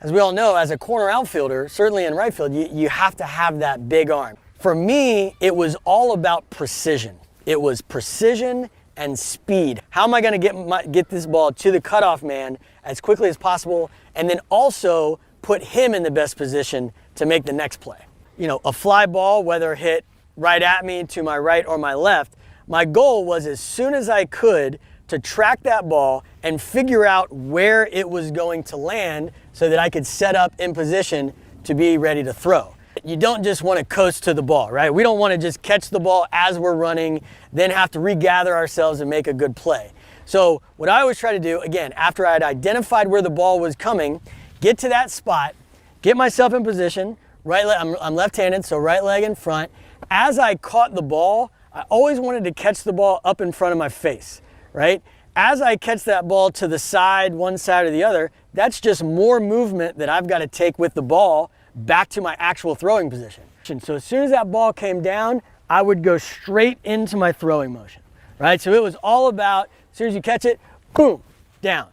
As we all know, as a corner outfielder, certainly in right field, you have to have that big arm. For me, it was all about precision. It was precision and speed. How am I going to get this ball to the cutoff man as quickly as possible, and then also put him in the best position to make the next play? You know, a fly ball, whether hit right at me, to my right or my left, my goal was as soon as I could to track that ball and figure out where it was going to land so that I could set up in position to be ready to throw. You don't just want to coast to the ball, right? We don't want to just catch the ball as we're running, then have to regather ourselves and make a good play. So what I always try to do, again, after I had identified where the ball was coming, get to that spot, get myself in position, I'm left-handed, so right leg in front. As I caught the ball, I always wanted to catch the ball up in front of my face, right? As I catch that ball to the side, one side or the other, that's just more movement that I've got to take with the ball back to my actual throwing position. So as soon as that ball came down, I would go straight into my throwing motion, right? So it was all about, as soon as you catch it, boom, down.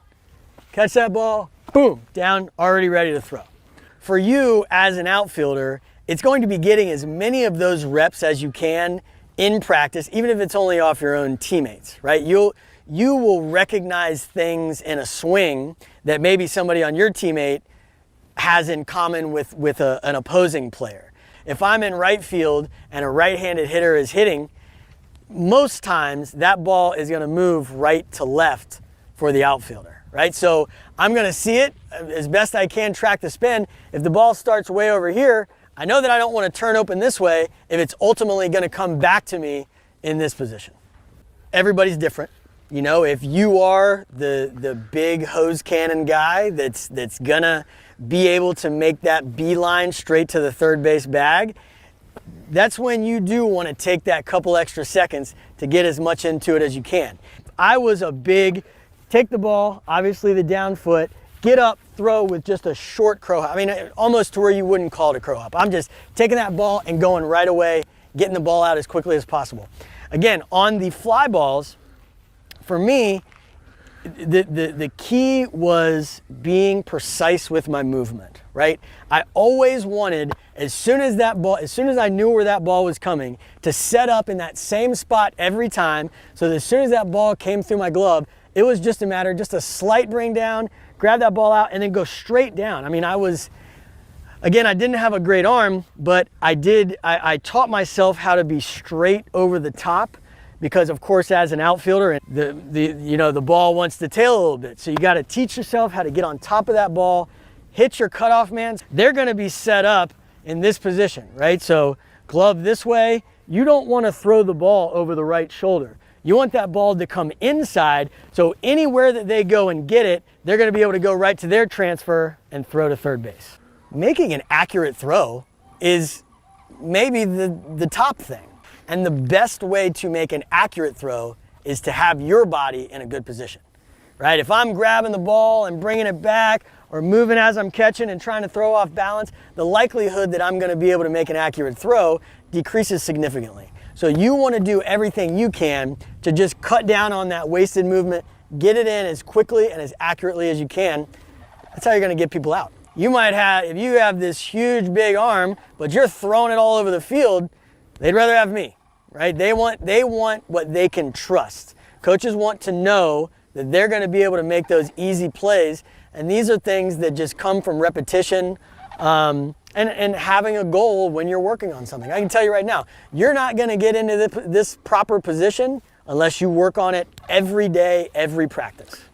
Catch that ball, boom, down, already ready to throw. For you as an outfielder, it's going to be getting as many of those reps as you can in practice, even if it's only off your own teammates, right? You will recognize things in a swing that maybe somebody on your teammate has in common with an opposing player. If I'm in right field and a right-handed hitter is hitting, most times that ball is going to move right to left for the outfielder, right? So I'm going to see it as best I can, track the spin. If the ball starts way over here, I know that I don't want to turn open this way if it's ultimately going to come back to me in this position. Everybody's different. You know, if you are the big hose cannon guy that's gonna be able to make that beeline straight to the third base bag, that's when you do want to take that couple extra seconds to get as much into it as you can. I was a big, take the ball, obviously the down foot, get up, throw with just a short crow hop. I mean, almost to where you wouldn't call it a crow hop. I'm just taking that ball and going right away, getting the ball out as quickly as possible. Again, on the fly balls, for me, the key was being precise with my movement, right? I always wanted, as soon as I knew where that ball was coming, to set up in that same spot every time, so that as soon as that ball came through my glove, it was just a slight bring down, grab that ball out, and then go straight down. I mean, again, I didn't have a great arm, but I taught myself how to be straight over the top, because of course, as an outfielder, the ball wants to tail a little bit. So you got to teach yourself how to get on top of that ball, hit your cutoff man. They're going to be set up in this position, right? So glove this way. You don't want to throw the ball over the right shoulder. You want that ball to come inside, so anywhere that they go and get it, they're going to be able to go right to their transfer and throw to third base. Making an accurate throw is maybe the top thing. And the best way to make an accurate throw is to have your body in a good position, right? If I'm grabbing the ball and bringing it back or moving as I'm catching and trying to throw off balance, the likelihood that I'm going to be able to make an accurate throw decreases significantly. So you want to do everything you can to just cut down on that wasted movement, get it in as quickly and as accurately as you can. That's how you're going to get people out. You might have, if you have this huge big arm, but you're throwing it all over the field, they'd rather have me. Right? They want what they can trust. Coaches want to know that they're going to be able to make those easy plays, and these are things that just come from repetition and having a goal when you're working on something. I can tell you right now, you're not going to get into this proper position unless you work on it every day, every practice.